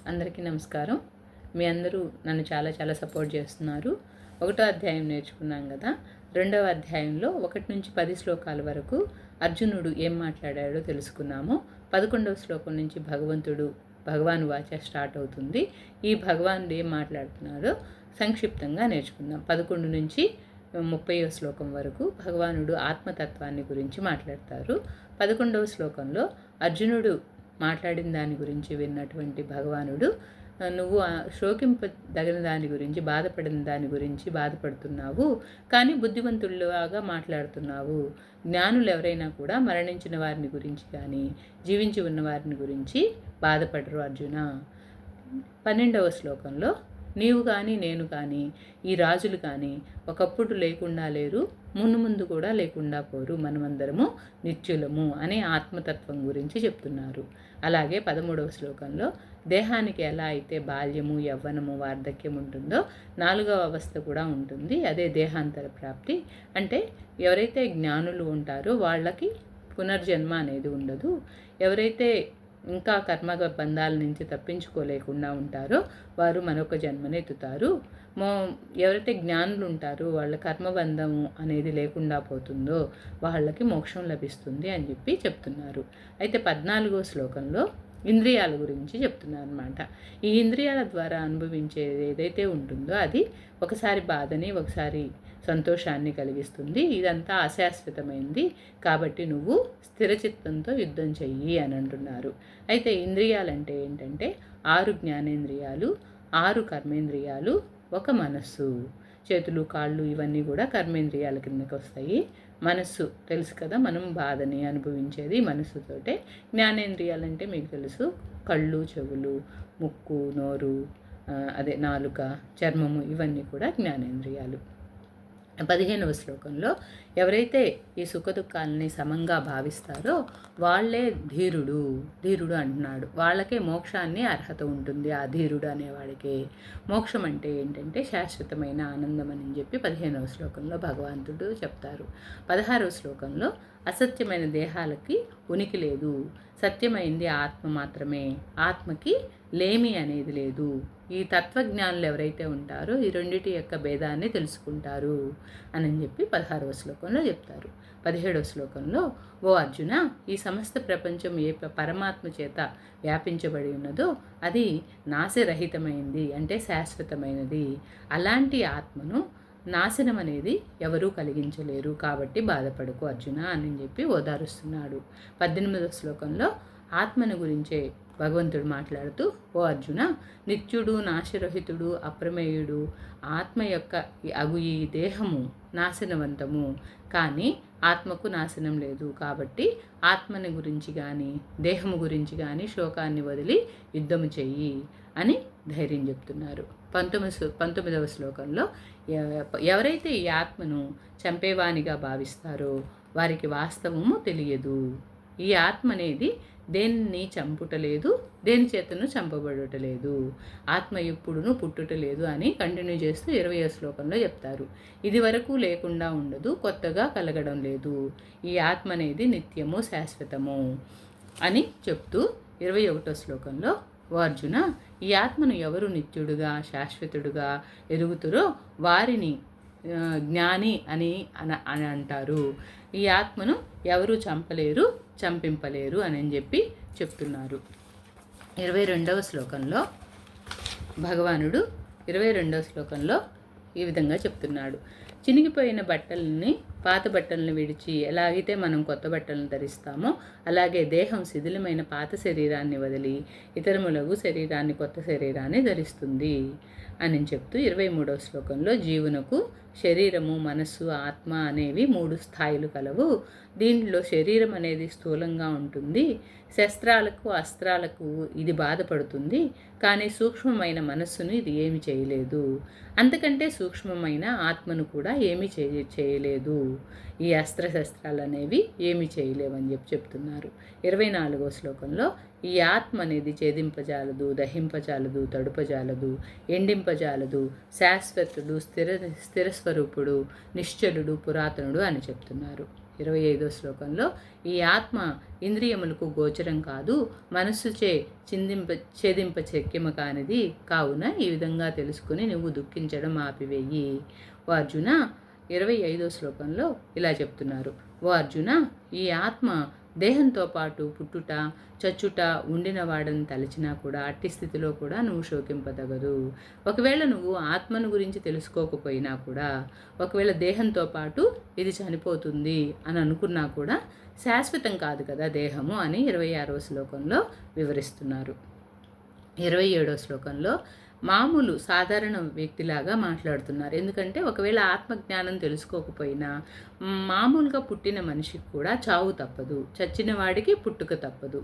అందరికీ నమస్కారం. మీ అందరూ నన్ను చాలా చాలా సపోర్ట్ చేస్తున్నారు. 1వ అధ్యాయం నేర్చుకున్నాం కదా. 2వ అధ్యాయంలో 1 నుంచి 10 శ్లోకాల వరకు అర్జునుడు ఏం మాట్లాడాడో తెలుసుకున్నాము. 11వ శ్లోకం నుంచి భగవాను వాచ స్టార్ట్ అవుతుంది. ఈ భగవానుడు ఏం మాట్లాడుతున్నాడో సంక్షిప్తంగా నేర్చుకుందాం. 11 నుంచి 30వ శ్లోకం వరకు భగవానుడు ఆత్మతత్వాన్ని గురించి మాట్లాడతారు. 11వ శ్లోకంలో అర్జునుడు మాట్లాడిన దాని గురించి విన్నటువంటి భగవానుడు, నువ్వు శోకింపదగిన దాని గురించి, బాధపడిన దాని గురించి బాధపడుతున్నావు, కానీ బుద్ధిమంతుల్లాగా మాట్లాడుతున్నావు. జ్ఞానులు ఎవరైనా కూడా మరణించిన వారిని గురించి కానీ జీవించి ఉన్న వారిని గురించి బాధపడరు అర్జున. 12వ శ్లోకంలో, నీవు కానీ నేను కానీ ఈ రాజులు కానీ ఒకప్పుడు లేకుండా లేరు, ముందు కూడా లేకుండా పోరు, మనమందరము నిత్యులము అనే ఆత్మతత్వం గురించి చెప్తున్నారు. అలాగే 13వ శ్లోకంలో, దేహానికి ఎలా అయితే బాల్యము, యవ్వనము, వార్ధక్యం ఉంటుందో 4వ అవస్థ కూడా ఉంటుంది, అదే దేహాంతర ప్రాప్తి. అంటే ఎవరైతే జ్ఞానులు ఉంటారో వాళ్ళకి పునర్జన్మ అనేది ఉండదు. ఎవరైతే ఇంకా కర్మ బంధాల నుంచి తప్పించుకోలేకుండా ఉంటారో వారు మరొక జన్మనెత్తుతారు. ఎవరైతే జ్ఞానులు ఉంటారో వాళ్ళ కర్మబంధము అనేది లేకుండా పోతుందో వాళ్ళకి మోక్షం లభిస్తుంది అని చెప్పి చెప్తున్నారు. అయితే 14వ శ్లోకంలో ఇంద్రియాల గురించి చెప్తున్నారు అన్నమాట. ఈ ఇంద్రియాల ద్వారా అనుభవించేది ఏదైతే ఉంటుందో అది ఒకసారి బాధని, ఒకసారి సంతోషాన్ని కలిగిస్తుంది. ఇదంతా అశాశ్వతమైంది, కాబట్టి నువ్వు స్థిరచిత్తంతో యుద్ధం చెయ్యి అని అంటున్నారు. అయితే ఇంద్రియాలంటే ఏంటంటే 6 జ్ఞానేంద్రియాలు, 6 కర్మేంద్రియాలు, 1 మనస్సు. చేతులు, కాళ్ళు ఇవన్నీ కూడా కర్మేంద్రియాల కిందకి వస్తాయి. మనస్సు తెలుసు కదా, మనం బాధని అనుభవించేది మనస్సుతోటే. జ్ఞానేంద్రియాలంటే మీకు తెలుసు, కళ్ళు, చెవులు, ముక్కు, నోరు, నాలుక, చర్మము, ఇవన్నీ కూడా జ్ఞానేంద్రియాలు. 15వ శ్లోకంలో, ఎవరైతే ఈ సుఖదుఖాలని సమంగా భావిస్తారో వాళ్ళే ధీరుడు అంటున్నాడు. వాళ్ళకే మోక్షాన్ని అర్హత ఉంటుంది. ఆ ధీరుడు అనేవాడికే. మోక్షం అంటే ఏంటంటే శాశ్వతమైన ఆనందం అని చెప్పి 15వ శ్లోకంలో భగవంతుడు చెప్తారు. 16వ శ్లోకంలో, అసత్యమైన దేహాలకి ఉనికి లేదు, సత్యమైంది ఆత్మ మాత్రమే, ఆత్మకి లేమి అనేది లేదు. ఈ తత్వజ్ఞానులు ఎవరైతే ఉంటారో ఈ రెండిటి యొక్క భేదాన్ని తెలుసుకుంటారు అని చెప్పి 16వ శ్లోకంలో చెప్తారు. 17వ శ్లోకంలో, ఓ అర్జున, ఈ సమస్త ప్రపంచం ఏ పరమాత్మ చేత వ్యాపించబడి ఉన్నదో అది నాశరహితమైంది, అంటే శాశ్వతమైనది. అలాంటి ఆత్మను నాశనం అనేది ఎవరూ కలిగించలేరు, కాబట్టి బాధపడకు అర్జున అని చెప్పి ఓదారుస్తున్నాడు. 18వ శ్లోకంలో ఆత్మను గురించే భగవంతుడు మాట్లాడుతూ, ఓ అర్జున, నిత్యుడు, నాశరహితుడు, అప్రమేయుడు ఆత్మ యొక్క ఈ దేహము నాశనవంతము, కానీ ఆత్మకు నాశనం లేదు, కాబట్టి ఆత్మని గురించి కానీ దేహము గురించి కానీ శోకాన్ని వదిలి యుద్ధము చెయ్యి అని ధైర్యం చెప్తున్నారు. 19వ శ్లోకంలో, ఎవరైతే ఈ ఆత్మను చంపేవానిగా భావిస్తారో వారికి వాస్తవము తెలియదు. ఈ ఆత్మ అనేది దేన్ని చంపుటలేదు, దేని చేతను చంపబడుటలేదు, ఆత్మ ఎప్పుడును పుట్టుటలేదు అని కంటిన్యూ చేస్తూ 20వ శ్లోకంలో చెప్తారు. ఇది వరకు లేకుండా ఉండదు, కొత్తగా కలగడం లేదు, ఈ ఆత్మ అనేది నిత్యము, శాశ్వతము అని చెప్తూ 21వ శ్లోకంలో, ఓ అర్జున, ఈ ఆత్మను ఎవరు నిత్యుడుగా, శాశ్వతుడుగా ఎరుగుతారో వారిని జ్ఞాని అని అంటారు. ఈ ఆత్మను ఎవరు చంపలేరు, చంపింపలేరు అని చెప్పి చెప్తున్నారు. 22వ శ్లోకంలో భగవానుడు 22వ శ్లోకంలో ఈ విధంగా చెప్తున్నాడు. చినిగిపోయిన బట్టలని, పాత బట్టలను విడిచి ఎలాగైతే మనం కొత్త బట్టలను ధరిస్తామో అలాగే దేహం శిథిలమైన పాత శరీరాన్ని వదిలి ఇతరములగు శరీరాన్ని, కొత్త శరీరాన్ని ధరిస్తుంది అని చెప్తూ 23వ శ్లోకంలో, జీవునకు శరీరము, మనస్సు, ఆత్మ అనేవి 3 స్థాయిలు కలవు. దీంట్లో శరీరం అనేది స్థూలంగా ఉంటుంది, శస్త్రాలకు, అస్త్రాలకు ఇది బాధపడుతుంది, కానీ సూక్ష్మమైన మనస్సును ఇది ఏమి చేయలేదు, అంతకంటే సూక్ష్మమైన ఆత్మను కూడా ఏమి చేయలేదు, ఈ అస్త్రశస్త్రాలు అనేవి ఏమి చేయలేవని చెప్తున్నారు. 24వ శ్లోకంలో, ఈ ఆత్మ అనేది ఛేదింపజాలదు, దహింపజాలదు, తడుపజాలదు, ఎండింపజాలదు, శాశ్వతుడు, స్థిరస్వరూపుడు, నిశ్చలుడు, పురాతనుడు అని చెప్తున్నారు. 25వ శ్లోకంలో ఈ ఆత్మ ఇంద్రియములకు గోచరం కాదు, మనస్సుచే ఛేదింప శక్యము కానిది, కావున ఈ విధంగా తెలుసుకుని నువ్వు దుఃఖించడం ఆపివేయి. ఓ అర్జున 25వ శ్లోకంలో ఇలా చెప్తున్నారు. ఓ అర్జున, ఈ ఆత్మ దేహంతో పాటు పుట్టుట చచ్చుట ఉండిన వాడని తలచినా కూడా అట్టి స్థితిలో కూడా నువ్వు శోకింపదగదు. ఒకవేళ నువ్వు ఆత్మను గురించి తెలుసుకోకపోయినా కూడా, ఒకవేళ దేహంతో పాటు ఇది చనిపోతుంది అని అనుకున్నా కూడా శాశ్వతం కాదు కదా దేహము అని 26వ శ్లోకంలో వివరిస్తున్నారు. 27వ శ్లోకంలో మామూలు సాధారణ వ్యక్తిలాగా మాట్లాడుతున్నారు. ఎందుకంటే ఒకవేళ ఆత్మజ్ఞానం తెలుసుకోకపోయినా మామూలుగా పుట్టిన మనిషికి కూడా చావు తప్పదు, చచ్చిన వాడికి పుట్టుక తప్పదు.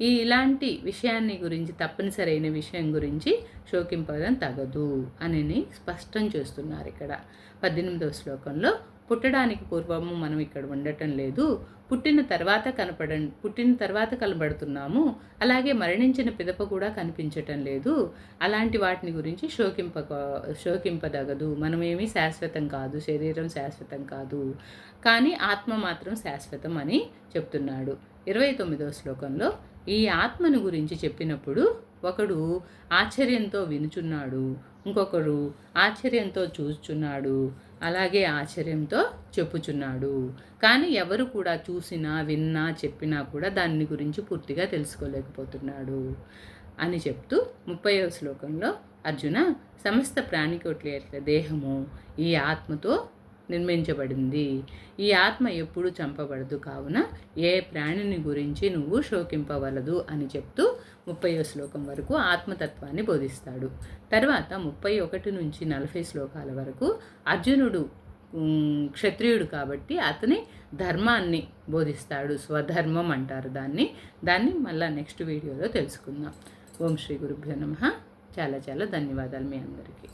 ఇలాంటి విషయాన్ని గురించి, తప్పనిసరైన విషయం గురించి శోకింపడం తగదు అని స్పష్టం చేస్తున్నారు ఇక్కడ. 18వ శ్లోకంలో పుట్టడానికి పూర్వము మనం ఇక్కడ ఉండటం లేదు, పుట్టిన తర్వాత కనబడుతున్నాము, అలాగే మరణించిన పిదప కూడా కనిపించటం లేదు. అలాంటి వాటిని గురించి శోకింపదగదు. మనమేమీ శాశ్వతం కాదు, శరీరం శాశ్వతం కాదు, కానీ ఆత్మ మాత్రం శాశ్వతం అని చెప్తున్నాడు. 29వ శ్లోకంలో ఈ ఆత్మను గురించి చెప్పినప్పుడు ఒకడు ఆశ్చర్యంతో వినుచున్నాడు, ఇంకొకడు ఆశ్చర్యంతో చూచుచున్నాడు, అలాగే ఆశ్చర్యంతో చెప్పుచున్నాడు. కానీ ఎవరు కూడా చూసినా విన్నా చెప్పినా కూడా దాని గురించి పూర్తిగా తెలుసుకోలేకపోతున్నాడు అని చెప్తూ 30వ శ్లోకంలో అర్జున, సమస్త ప్రాణికోట్ల యొక్క దేహము ఈ ఆత్మతో నిర్మించబడింది. ఈ ఆత్మ ఎప్పుడూ చంపబడదు, కావున ఏ ప్రాణిని గురించి నువ్వు శోకింపవలదు అని చెప్తూ 30వ శ్లోకం వరకు ఆత్మతత్వాన్ని బోధిస్తాడు. తర్వాత 31 నుంచి 40 శ్లోకాల వరకు అర్జునుడు క్షత్రియుడు కాబట్టి అతని ధర్మాన్ని బోధిస్తాడు. స్వధర్మం అంటారు దాన్ని మళ్ళీ నెక్స్ట్ వీడియోలో తెలుసుకుందాం. ఓం శ్రీ గురుభ్యో నమః. చాలా చాలా ధన్యవాదాలు మీ అందరికీ.